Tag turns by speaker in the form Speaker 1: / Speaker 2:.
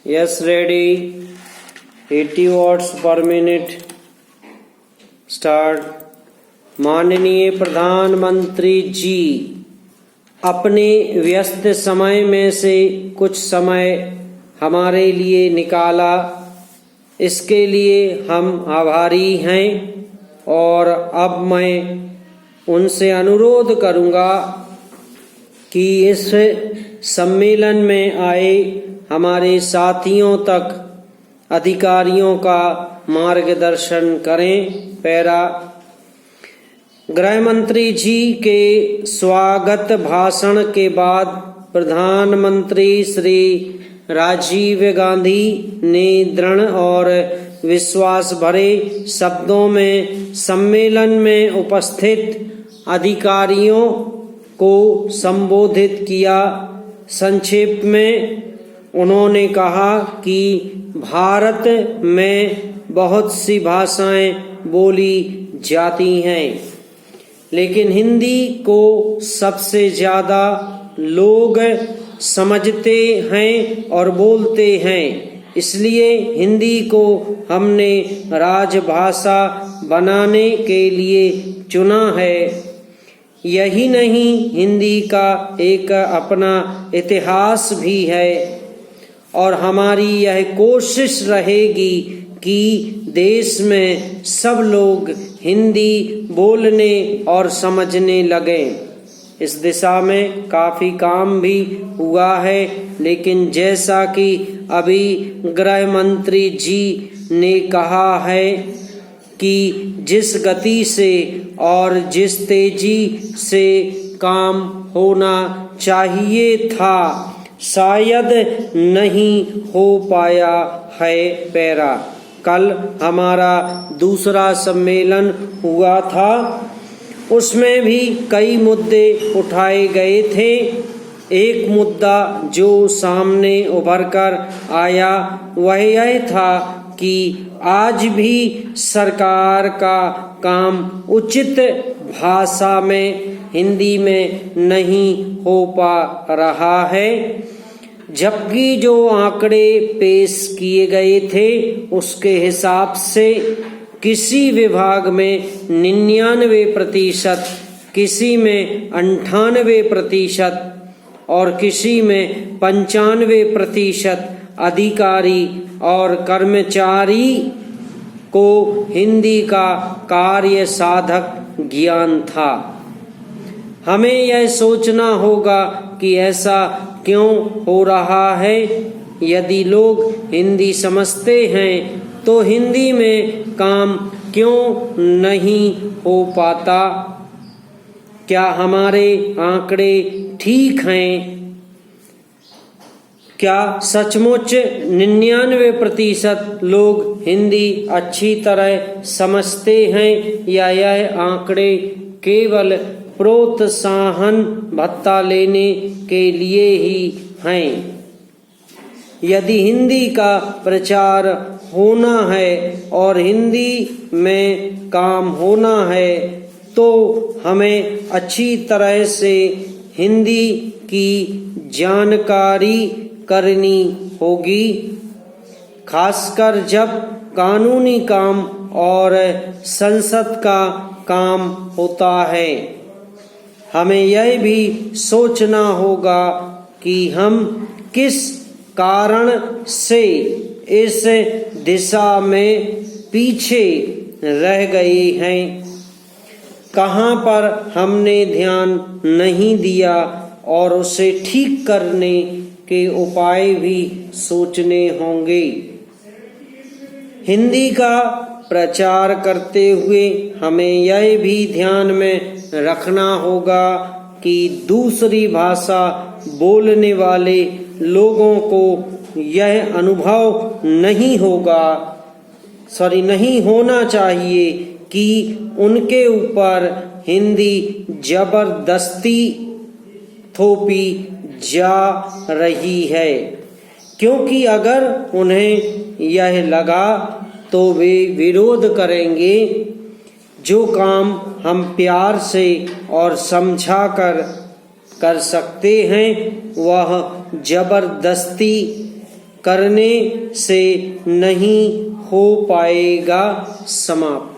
Speaker 1: Yes, ready. 80 watts per minute. Start. माननीय प्रधानमंत्री जी, अपने व्यस्त समय में से कुछ समय हमारे लिए निकाला, इसके लिए हम आभारी हैं। और अब मैं उनसे अनुरोध करूंगा कि इस सम्मेलन में आए हमारे साथियों तक अधिकारियों का मार्गदर्शन करें। पैरा। गृह मंत्री जी के स्वागत भाषण के बाद प्रधानमंत्री श्री राजीव गांधी ने दृढ़ और विश्वास भरे शब्दों में सम्मेलन में उपस्थित अधिकारियों को संबोधित किया। संक्षेप में उन्होंने कहा कि भारत में बहुत सी भाषाएं बोली जाती हैं, लेकिन हिंदी को सबसे ज़्यादा लोग समझते हैं और बोलते हैं। इसलिए हिंदी को हमने राजभाषा बनाने के लिए चुना है। यही नहीं, हिंदी का एक अपना इतिहास भी है और हमारी यह कोशिश रहेगी कि देश में सब लोग हिंदी बोलने और समझने लगें। इस दिशा में काफ़ी काम भी हुआ है, लेकिन जैसा कि अभी गृह मंत्री जी ने कहा है कि जिस गति से और जिस तेजी से काम होना चाहिए था, शायद नहीं हो पाया है। पैरा। कल हमारा दूसरा सम्मेलन हुआ था, उसमें भी कई मुद्दे उठाए गए थे। एक मुद्दा जो सामने उभर कर आया वह यह था कि आज भी सरकार का काम उचित भाषा में हिंदी में नहीं हो पा रहा है, जबकि जो आंकड़े पेश किए गए थे उसके हिसाब से किसी विभाग में 99%, किसी में 98% और किसी में 95% अधिकारी और कर्मचारी को हिंदी का कार्य साधक ज्ञान था। हमें यह सोचना होगा कि ऐसा क्यों हो रहा है। यदि लोग हिंदी समझते हैं तो हिंदी में काम क्यों नहीं हो पाता? क्या हमारे आंकड़े ठीक हैं? क्या सचमुच 99% लोग हिंदी अच्छी तरह समझते हैं, या यह आंकड़े केवल प्रोत्साहन भत्ता लेने के लिए ही हैं? यदि हिंदी का प्रचार होना है और हिंदी में काम होना है तो हमें अच्छी तरह से हिंदी की जानकारी करनी होगी, खासकर जब कानूनी काम और संसद का काम होता है। हमें यह भी सोचना होगा कि हम किस कारण से इस दिशा में पीछे रह गए हैं, कहाँ पर हमने ध्यान नहीं दिया, और उसे ठीक करने के उपाय भी सोचने होंगे। हिंदी का प्रचार करते हुए हमें यह भी ध्यान में रखना होगा कि दूसरी भाषा बोलने वाले लोगों को यह अनुभव नहीं होना चाहिए कि उनके ऊपर हिंदी जबरदस्ती थोपी जा रही है, क्योंकि अगर उन्हें यह लगा तो वे विरोध करेंगे। जो काम हम प्यार से और समझा कर सकते हैं, वह जबरदस्ती करने से नहीं हो पाएगा समाप्त।